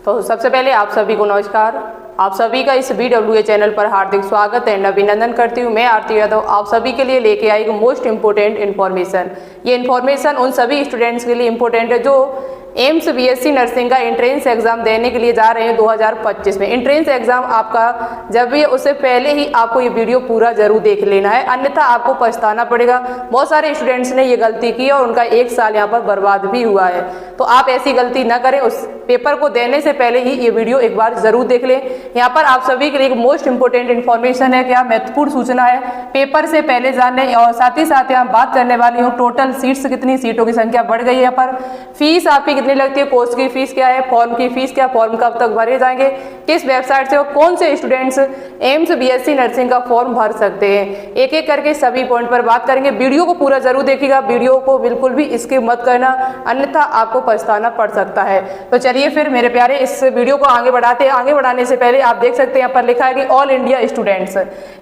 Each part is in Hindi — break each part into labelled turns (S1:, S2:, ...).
S1: तो सबसे पहले आप सभी को नमस्कार। आप सभी का इस BWA चैनल पर हार्दिक स्वागत एंड अभिनंदन करती हूँ। मैं आरती यादव आप सभी के लिए लेके आई हूँ मोस्ट इम्पोर्टेंट इन्फॉर्मेशन। ये इन्फॉर्मेशन उन सभी स्टूडेंट्स के लिए इम्पोर्टेंट है जो एम्स BSc नर्सिंग का एंट्रेंस एग्जाम देने के लिए जा रहे हैं 2025 में। एंट्रेंस एग्जाम आपका जब भी उससे पहले ही आपको ये वीडियो पूरा जरूर देख लेना है, अन्यथा आपको पछताना पड़ेगा। बहुत सारे स्टूडेंट्स ने ये गलती की और उनका 1 साल यहाँ पर बर्बाद भी हुआ है, तो आप ऐसी गलती ना करें। उस पेपर को देने से पहले ही ये वीडियो एक बार जरूर देख लें। यहाँ पर आप सभी के लिए एक मोस्ट इंपोर्टेंट इन्फॉर्मेशन है, क्या महत्वपूर्ण सूचना है पेपर से पहले जानने, और साथ ही साथ यहाँ बात करने वाली हूँ टोटल सीट्स कितनी, सीटों की संख्या बढ़ गई है। यहाँ पर फीस आपकी कितनी लगती है, कोर्स की फीस क्या है, फॉर्म की फीस क्या, फॉर्म कब तक भरे जाएंगे, किस वेबसाइट से और कौन से स्टूडेंट्स एम्स BSc नर्सिंग का फॉर्म भर सकते हैं, एक एक करके सभी पॉइंट पर बात करेंगे। वीडियो को पूरा जरूर देखिएगा, वीडियो को बिल्कुल भी स्किप मत करना, अन्यथा आपको पछताना पड़ सकता है। तो चलिए फिर मेरे प्यारे इस वीडियो को आगे बढ़ाते हैं। आगे बढ़ाने से पहले आप देख सकते हैं यहाँ पर लिखा है कि ऑल इंडिया स्टूडेंट्स।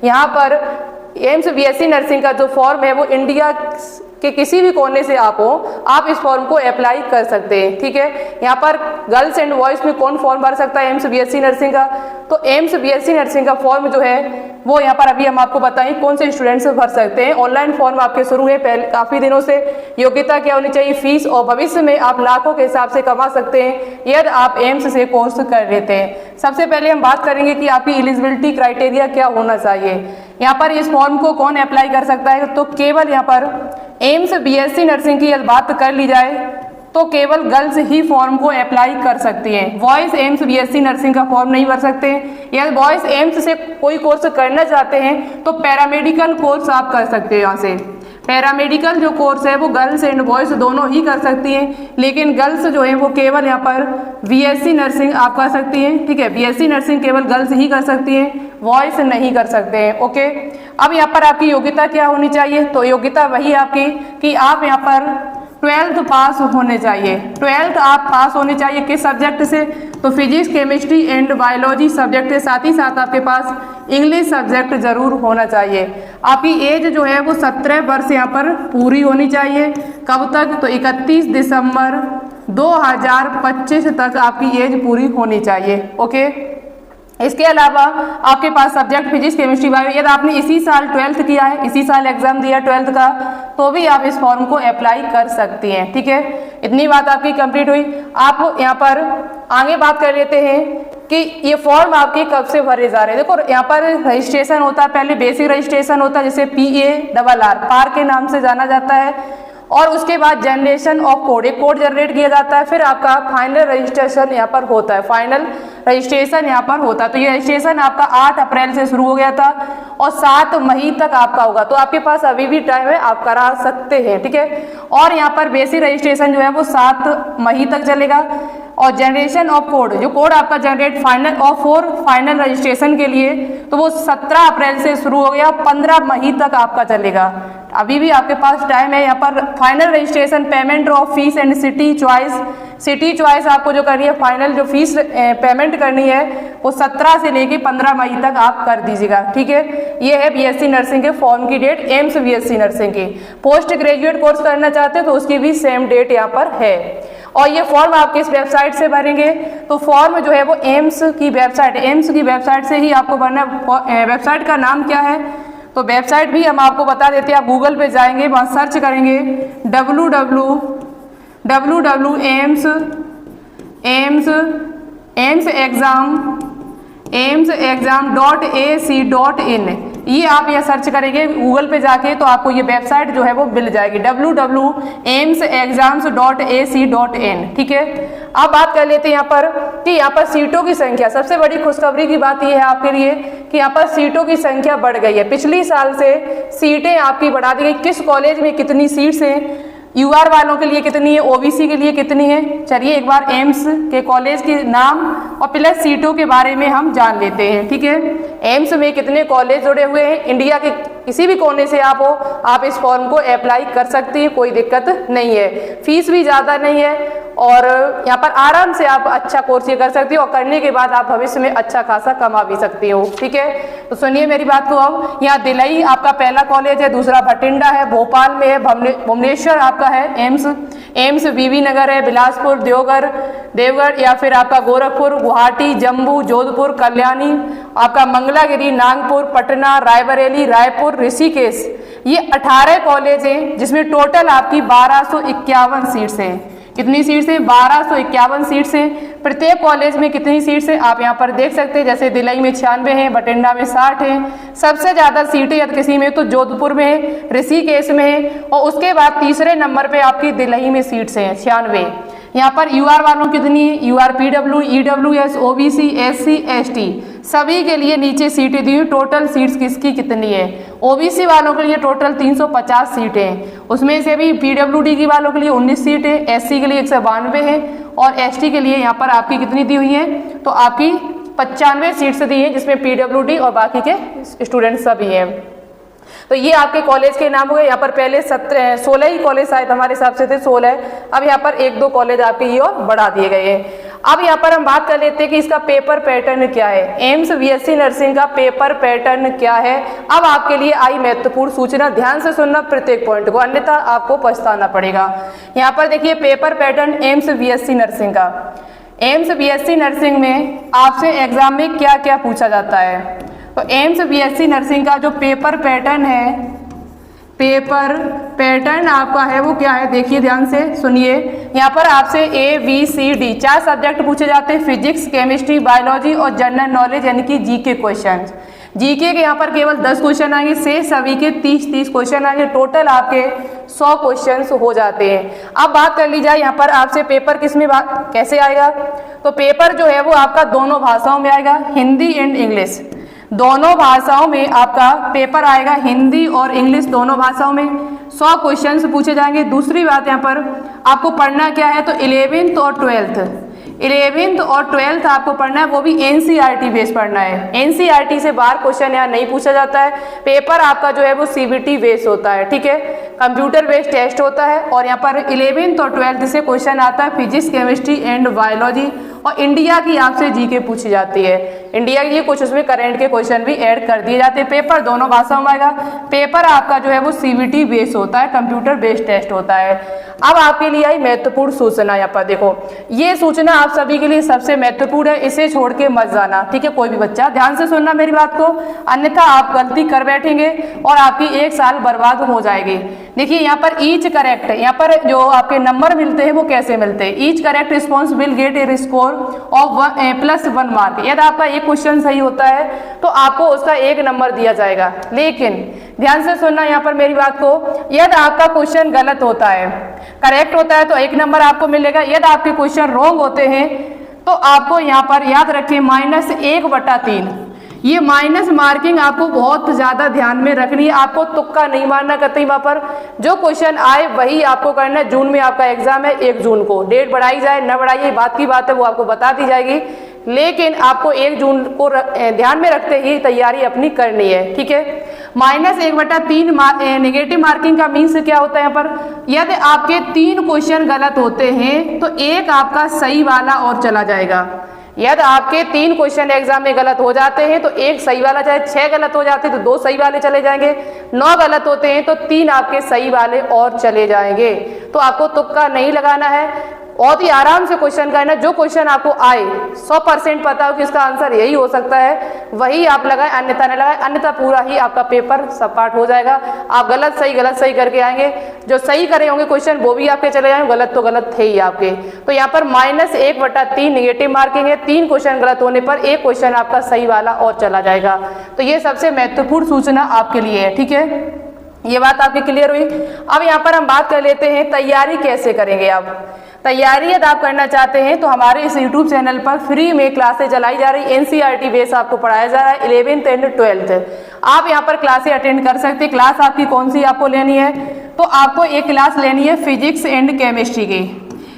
S1: यहाँ पर एम्स BSc नर्सिंग का जो फॉर्म है वो इंडिया कि किसी भी कोने से आप हो, आप इस फॉर्म को अप्लाई कर सकते हैं। ठीक है, यहाँ पर गर्ल्स एंड बॉयज में कौन फॉर्म भर सकता है एम्स BSc नर्सिंग का, तो एम्स BSc नर्सिंग का फॉर्म जो है वो यहाँ पर अभी हम आपको बताएं कौन से स्टूडेंट्स भर सकते हैं। ऑनलाइन फॉर्म आपके शुरू है पहले काफ़ी दिनों से। योग्यता क्या होनी चाहिए, फीस, और भविष्य में आप लाखों के हिसाब से कमा सकते हैं यदि आप एम्स से कोर्स कर लेते हैं। सबसे पहले हम बात करेंगे कि आपकी एलिजिबिलिटी क्राइटेरिया क्या होना चाहिए। यहाँ पर इस फॉर्म को कौन अप्लाई कर सकता है, तो केवल यहाँ पर एम्स BSc नर्सिंग की बात कर ली जाए तो केवल गर्ल्स ही फॉर्म को अप्लाई कर सकती हैं। बॉयज एम्स BSc नर्सिंग का फॉर्म नहीं भर सकते हैं। या बॉयज एम्स से कोई कोर्स करना चाहते हैं तो पैरामेडिकल कोर्स आप कर सकते हैं। यहाँ से पैरामेडिकल जो कोर्स है वो गर्ल्स एंड बॉयज दोनों ही कर सकती हैं, लेकिन गर्ल्स जो है वो केवल यहाँ पर BSc नर्सिंग आप कर सकती हैं। ठीक है, BSc नर्सिंग केवल गर्ल्स ही कर सकती हैं, बॉयज नहीं कर सकते हैं। ओके, अब यहाँ पर आपकी योग्यता क्या होनी चाहिए, तो योग्यता वही आपकी कि आप यहाँ पर 12th पास होने चाहिए। 12th आप पास होने चाहिए किस सब्जेक्ट से, तो physics, chemistry and biology subject के साथ ही साथ आपके पास इंग्लिश सब्जेक्ट जरूर होना चाहिए। आपकी एज जो है वो 17 वर्ष यहाँ पर पूरी होनी चाहिए। कब तक, तो 31 दिसंबर 2025 तक आपकी एज पूरी होनी चाहिए। ओके, इसके अलावा आपके पास सब्जेक्ट फिजिक्स, केमिस्ट्री, बायो, यदि आपने इसी साल 12th किया है, इसी साल एग्जाम दिया 12th का, तो भी आप इस फॉर्म को अप्लाई कर सकती हैं। ठीक है, इतनी बात आपकी कंप्लीट हुई। आप यहाँ पर आगे बात कर लेते हैं कि ये फॉर्म आपके कब से भरे जा रहे हैं। देखो यहाँ पर रजिस्ट्रेशन होता है, पहले बेसिक रजिस्ट्रेशन होता है जिसे PARR पार के नाम से जाना जाता है, और उसके बाद जनरेशन ऑफ कोड, एक कोड जनरेट किया जाता है, फिर आपका फाइनल रजिस्ट्रेशन यहाँ पर होता है, फाइनल रजिस्ट्रेशन यहाँ पर होता है। तो ये रजिस्ट्रेशन आपका 8 अप्रैल से शुरू हो गया था और 7 मई तक आपका होगा, तो आपके पास अभी भी टाइम है, आप करा सकते हैं। ठीक है, और यहाँ पर बेसिक रजिस्ट्रेशन जो है वो 7 मई तक चलेगा, और जनरेशन ऑफ कोड, जो कोड आपका जनरेट फाइनल फाइनल रजिस्ट्रेशन के लिए, तो वो 17 अप्रैल से शुरू हो गया, 15 मई तक आपका चलेगा। अभी भी आपके पास टाइम है। यहाँ पर final registration, payment of fees and city choice आपको जो करनी है, फाइनल जो फीस पेमेंट करनी है वो 17 से लेके 15 मई तक आप कर दीजिएगा। ठीक है, ये है BSc नर्सिंग के फॉर्म की डेट, एम्स BSc नर्सिंग की। पोस्ट ग्रेजुएट कोर्स करना चाहते हैं तो उसकी भी सेम डेट यहाँ पर है। और ये फॉर्म आप किस वेबसाइट से भरेंगे, तो फॉर्म जो है वो एम्स की वेबसाइट से ही आपको भरना है। वेबसाइट का नाम क्या है, तो वेबसाइट भी हम आपको बता देते हैं। आप गूगल पे जाएंगे, वहाँ सर्च करेंगे www.amsexam.ac.in, ये आप यह सर्च करेंगे गूगल पे जाके तो आपको ये वेबसाइट जो है वो मिल जाएगी, www.amsexams.ac.in। ठीक है, अब बात कर लेते हैं यहाँ पर कि यहाँ पर सीटों की संख्या, सबसे बड़ी खुशखबरी की बात यह है आपके लिए कि यहाँ पर सीटों की संख्या बढ़ गई है। पिछली साल से सीटें आपकी बढ़ा दी गई। किस कॉलेज में कितनी सीट्स हैं, UR वालों के लिए कितनी है, OBC के लिए कितनी है, चलिए एक बार एम्स के कॉलेज के नाम और प्लस सीटों के बारे में हम जान लेते हैं। ठीक है, एम्स में कितने कॉलेज जुड़े हुए हैं, इंडिया के किसी भी कोने से आप हो, आप इस फॉर्म को अप्लाई कर सकती हैं, कोई दिक्कत नहीं है। फीस भी ज़्यादा नहीं है और यहाँ पर आराम से आप अच्छा कोर्स ये कर सकती हो और करने के बाद आप भविष्य में अच्छा खासा कमा भी सकती हो। ठीक है, तो सुनिए मेरी बात को। अब यहाँ दिल्ली आपका पहला कॉलेज है, दूसरा भटिंडा है, भोपाल में है, भुवनेश्वर आपका है एम्स बीबी नगर है, बिलासपुर, देवगढ़ या फिर आपका गोरखपुर, गुवाहाटी, जम्मू, जोधपुर, कल्याणी, आपका मंगलागिरी, नागपुर, पटना, रायबरेली, रायपुर, ऋषिकेश, ये 18 कॉलेज हैं जिसमें टोटल आपकी 1251 सीट्स हैं। कितनी सीट्स हैं? 1251 सीट्स हैं। प्रत्येक कॉलेज में कितनी सीट्स हैं आप यहाँ पर देख सकते हैं। जैसे दिल्ली में 96 हैं, बठिंडा में 60 हैं। सबसे ज़्यादा सीटें यदि किसी में तो जोधपुर में है, ऋषिकेश में है, और उसके बाद तीसरे नंबर पे आपकी दिल्ली में सीट्स हैं 96। यहाँ पर यूआर वालों कितनी है? UR, PW, EWS, OBC, SC, ST सभी के लिए नीचे सीटें दी हुई। टोटल सीट्स किसकी कितनी है? ओबीसी वालों के लिए टोटल 350 सीटें हैं, उसमें से भी पीडब्ल्यूडी की वालों के लिए 19 सीटें, एससी के लिए 192 है, और एसटी के लिए यहाँ पर आपकी कितनी दी हुई है? तो आपकी 95 सीट्स दी हैं, जिसमें पीडब्ल्यूडी और बाकी के स्टूडेंट्स सभी हैं। तो ये आपके कॉलेज के नाम हुए। यहाँ पर पहले 16 ही कॉलेज शायद हमारे हिसाब से थे, 16 है। अब यहाँ पर 1-2 कॉलेज आपके ये और बढ़ा दिए गए हैं। अब यहाँ पर हम बात कर लेते हैं कि इसका पेपर पैटर्न क्या है। एम्स बीएससी नर्सिंग का पेपर पैटर्न क्या है। अब आपके लिए आई महत्वपूर्ण सूचना, ध्यान से सुनना प्रत्येक पॉइंट को, अन्यथा आपको पछताना पड़ेगा। यहाँ पर देखिए paper pattern AIIMS BSc nursing का। एम्स बीएससी नर्सिंग में आपसे एग्जाम में क्या क्या पूछा जाता है? तो एम्स बीएससी नर्सिंग का जो पेपर पैटर्न है, पेपर पैटर्न आपका है वो क्या है? देखिए ध्यान से सुनिए। यहाँ पर आपसे ABCD 4 सब्जेक्ट पूछे जाते हैं, फिजिक्स, केमिस्ट्री, बायोलॉजी और जनरल नॉलेज यानी कि जीके क्वेश्चन। जीके के यहाँ पर केवल 10 क्वेश्चन आएंगे, से सभी के 30 क्वेश्चन आएंगे। टोटल आपके 100 क्वेश्चन हो जाते हैं। अब बात कर ली जाए यहाँ पर आपसे पेपर किस में कैसे आएगा? तो पेपर जो है वो आपका दोनों भाषाओं में आएगा, हिंदी एंड इंग्लिश। दोनों भाषाओं में आपका पेपर आएगा, हिंदी और इंग्लिश दोनों भाषाओं में। 100 क्वेश्चंस पूछे जाएंगे। दूसरी बात यहाँ पर आपको पढ़ना क्या है? तो 11th और 12th आपको पढ़ना है, वो भी एनसीईआरटी बेस पढ़ना है। एनसीईआरटी से बाहर क्वेश्चन यहाँ नहीं पूछा जाता है। पेपर आपका जो है वो सीबीटी बेस होता है, ठीक है, कंप्यूटर बेस्ड टेस्ट होता है। और यहाँ पर 11th और 12th से क्वेश्चन आता है फिजिक्स, केमिस्ट्री एंड बायोलॉजी, और इंडिया की आपसे जीके पूछी जाती है। इंडिया की कुछ उसमें करंट के क्वेश्चन भी ऐड कर दिए जाते हैं। पेपर दोनों भाषाओं में आएगा। पेपर आपका जो है वो सीबीटी बेस होता है, कंप्यूटर बेस्ड टेस्ट होता है। अब आपके लिए आई महत्वपूर्ण सूचना। यहाँ पर देखो, ये सूचना आप सभी के लिए सबसे महत्वपूर्ण है, इसे छोड़ के मत जाना, ठीक है। कोई भी बच्चा ध्यान से सुनना मेरी बात को, अन्यथा आप गलती कर बैठेंगे और आपकी 1 साल बर्बाद हो जाएगी। देखिए यहाँ पर ईच करेक्ट, यहाँ पर जो आपके नंबर मिलते हैं वो कैसे मिलते हैं? Each correct response will get A score of +1 mark. यदि आपका एक क्वेश्चन सही होता है तो आपको उसका 1 नंबर दिया जाएगा। लेकिन ध्यान से सुनना यहाँ पर मेरी बात को, यदि आपका क्वेश्चन गलत होता है, करेक्ट होता है तो 1 नंबर आपको मिलेगा। यदि आपके क्वेश्चन रॉन्ग होते हैं तो आपको यहाँ पर याद रखें -1/3। ये माइनस मार्किंग आपको बहुत ज्यादा ध्यान में रखनी है। आपको तुक्का नहीं मारना कतई। वहां पर जो क्वेश्चन आए वही आपको करना है। जून में आपका एग्जाम है, 1 जून को। डेट बढ़ाई जाए न बढ़ाई बात की बात है, वो आपको बता दी जाएगी, लेकिन आपको 1 जून को ध्यान में रखते ही तैयारी अपनी करनी है, ठीक है। -1/3 नेगेटिव मार्किंग का मीन्स क्या होता है? यहाँ पर यदि आपके 3 क्वेश्चन गलत होते हैं तो 1 आपका सही वाला और चला जाएगा। यदि आपके 3 क्वेश्चन एग्जाम में गलत हो जाते हैं तो 1 सही वाला जाए, 6 गलत हो जाते हैं तो 2 सही वाले चले जाएंगे, 9 गलत होते हैं तो 3 आपके सही वाले और चले जाएंगे। तो आपको तुक्का नहीं लगाना है, बहुत ही आराम से क्वेश्चन करना। जो क्वेश्चन आपको आए 100% पता हो कि इसका आंसर यही हो सकता है, वही आप लगाएं, अन्यथा न लगाएं, अन्यथा पूरा ही आपका पेपर सपाट हो जाएगा। आप गलत सही करके आएंगे। जो सही करे होंगे क्वेश्चन वो भी आपके चले जाएंगे, गलत तो गलत थे ही आपके। तो यहाँ पर -1/3 नेगेटिव मार्किंग है। 3 क्वेश्चन गलत होने पर 1 क्वेश्चन आपका सही वाला और चला जाएगा। तो ये सबसे महत्वपूर्ण सूचना आपके लिए है, ठीक है। ये बात आपकी क्लियर हुई। अब यहाँ पर हम बात कर लेते हैं तैयारी कैसे करेंगे। आप तैयारी यदि आप करना चाहते हैं तो हमारे इस YouTube चैनल पर फ्री में क्लासेस चलाई जा रही, एनसीईआरटी बेस आपको पढ़ाया जा रहा है 11th एंड 12th। आप यहाँ पर क्लासेस अटेंड कर सकते हैं। क्लास आपकी कौन सी आपको लेनी है? तो आपको एक क्लास लेनी है फिजिक्स एंड केमिस्ट्री की।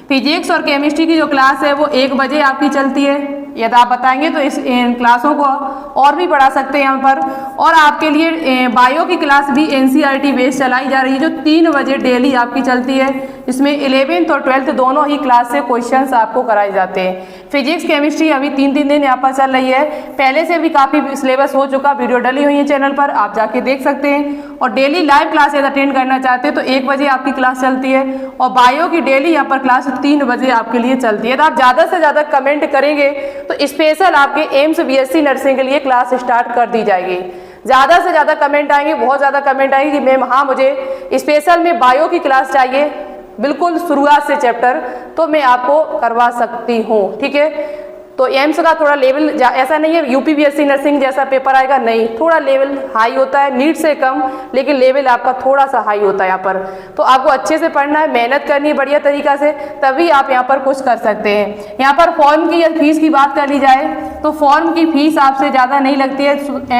S1: फिजिक्स और केमिस्ट्री की जो क्लास है वो 1 बजे आपकी चलती है। यदि आप बताएंगे तो इन क्लासों को और भी बढ़ा सकते हैं यहाँ पर। और आपके लिए बायो की क्लास भी NCERT बेस्ड चलाई जा रही है, जो 3 बजे डेली आपकी चलती है। इसमें 11th और 12th दोनों ही क्लास से क्वेश्चंस आपको कराए जाते हैं। फिजिक्स केमिस्ट्री अभी 3-3 दिन यहाँ पर चल रही है, पहले से भी काफ़ी सिलेबस हो चुका, वीडियो डली हुई है चैनल पर, आप जाके देख सकते हैं। और डेली लाइव क्लास यदि अटेंड करना चाहते हैं तो 1 बजे आपकी क्लास चलती है, और बायो की डेली यहाँ पर क्लास 3 बजे आपके लिए चलती है। तो आप ज़्यादा से ज़्यादा कमेंट करेंगे तो स्पेशल आपके एम्स BSc नर्सिंग के लिए क्लास स्टार्ट कर दी जाएगी। ज़्यादा से ज़्यादा कमेंट आएंगे, बहुत ज़्यादा कमेंट आएंगे कि मैम हाँ मुझे स्पेशल में बायो की क्लास चाहिए, बिल्कुल शुरुआत से चैप्टर, तो मैं आपको करवा सकती हूँ। ठीक है, तो एम्स का थोड़ा लेवल ऐसा नहीं है UP BSc नर्सिंग जैसा पेपर आएगा, नहीं, थोड़ा लेवल हाई होता है, नीट से कम, लेकिन लेवल आपका थोड़ा सा हाई होता है यहाँ पर। तो आपको अच्छे से पढ़ना है, मेहनत करनी है बढ़िया तरीका से, तभी आप यहाँ पर कुछ कर सकते हैं। यहाँ पर फॉर्म की या फीस की बात कर ली जाए तो फॉर्म की फीस आपसे ज़्यादा नहीं लगती है,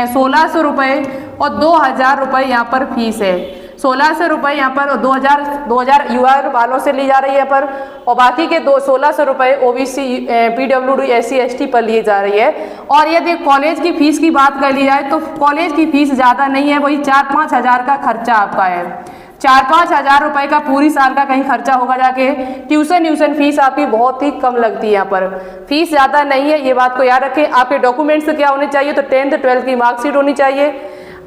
S1: 1600 रुपये और 2000 रुपये यहाँ पर फीस है। 1600 रुपये यहाँ पर, और 2000 UR वालों से ली जा रही है यहाँ पर, और बाकी के 1600 रुपये OBC PWD SC ST पर लिए जा रही है। और यदि कॉलेज की फ़ीस की बात कर ली जाए तो कॉलेज की फ़ीस ज़्यादा नहीं है, वही 4-5 हज़ार का खर्चा आपका है। 4-5 हज़ार रुपये का पूरी साल का कहीं खर्चा होगा जाके। ट्यूशन फीस आपकी बहुत ही कम लगती है यहाँ पर, फीस ज़्यादा नहीं है, ये बात को याद रखें। आपके डॉक्यूमेंट्स क्या होने चाहिए, तो 10th 12th की मार्कशीट होनी चाहिए,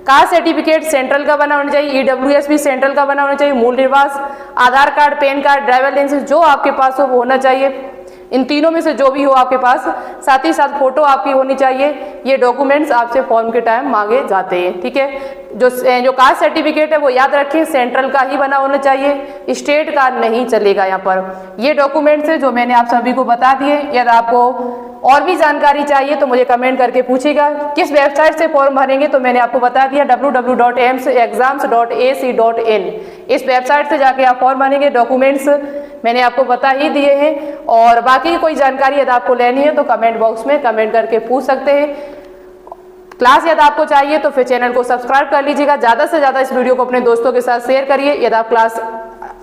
S1: कास्ट सर्टिफिकेट सेंट्रल का बना होना चाहिए, EWS भी सेंट्रल का बना होना चाहिए, मूल निवास, Aadhaar card, PAN card, driver licence जो आपके पास हो वो होना चाहिए, इन तीनों में से जो भी हो आपके पास, साथ ही साथ फोटो आपकी होनी चाहिए। ये डॉक्यूमेंट्स आपसे फॉर्म के टाइम मांगे जाते हैं। ठीक है, जो कास्ट सर्टिफिकेट है वो याद रखें सेंट्रल का ही बना होना चाहिए, स्टेट का नहीं चलेगा यहाँ पर। ये डॉक्यूमेंट्स है जो मैंने आप सभी को बता दिए। यदि आपको और भी जानकारी चाहिए तो मुझे कमेंट करके पूछिएगा। किस वेबसाइट से फॉर्म भरेंगे तो मैंने आपको बता दिया, www.amsexams.ac.in, इस वेबसाइट से जाके आप फॉर्म भरेंगे। डॉक्यूमेंट्स मैंने आपको बता ही दिए हैं, और बाकी कोई जानकारी यदि आपको लेनी है तो कमेंट बॉक्स में कमेंट करके पूछ सकते हैं। क्लास यदि आपको चाहिए तो फिर चैनल को सब्सक्राइब कर लीजिएगा। ज़्यादा से ज़्यादा इस वीडियो को अपने दोस्तों के साथ शेयर करिए। यदि आप क्लास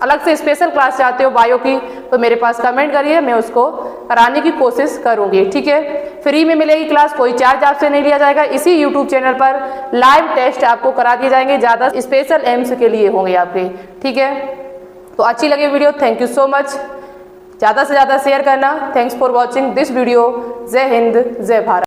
S1: अलग से स्पेशल क्लास चाहते हो बायो की तो मेरे पास कमेंट करिए, मैं उसको कराने की कोशिश करूंगी। ठीक है, फ्री में मिलेगी क्लास, कोई चार्ज आपसे नहीं लिया जाएगा। इसी यूट्यूब चैनल पर लाइव टेस्ट आपको करा दिए जाएंगे, ज़्यादा स्पेशल एम्स के लिए होंगे आपके। ठीक है, तो अच्छी लगी video, thank you so much. ज़्यादा से ज़्यादा शेयर करना। Thanks for watching this video. जय हिंद, जय भारत।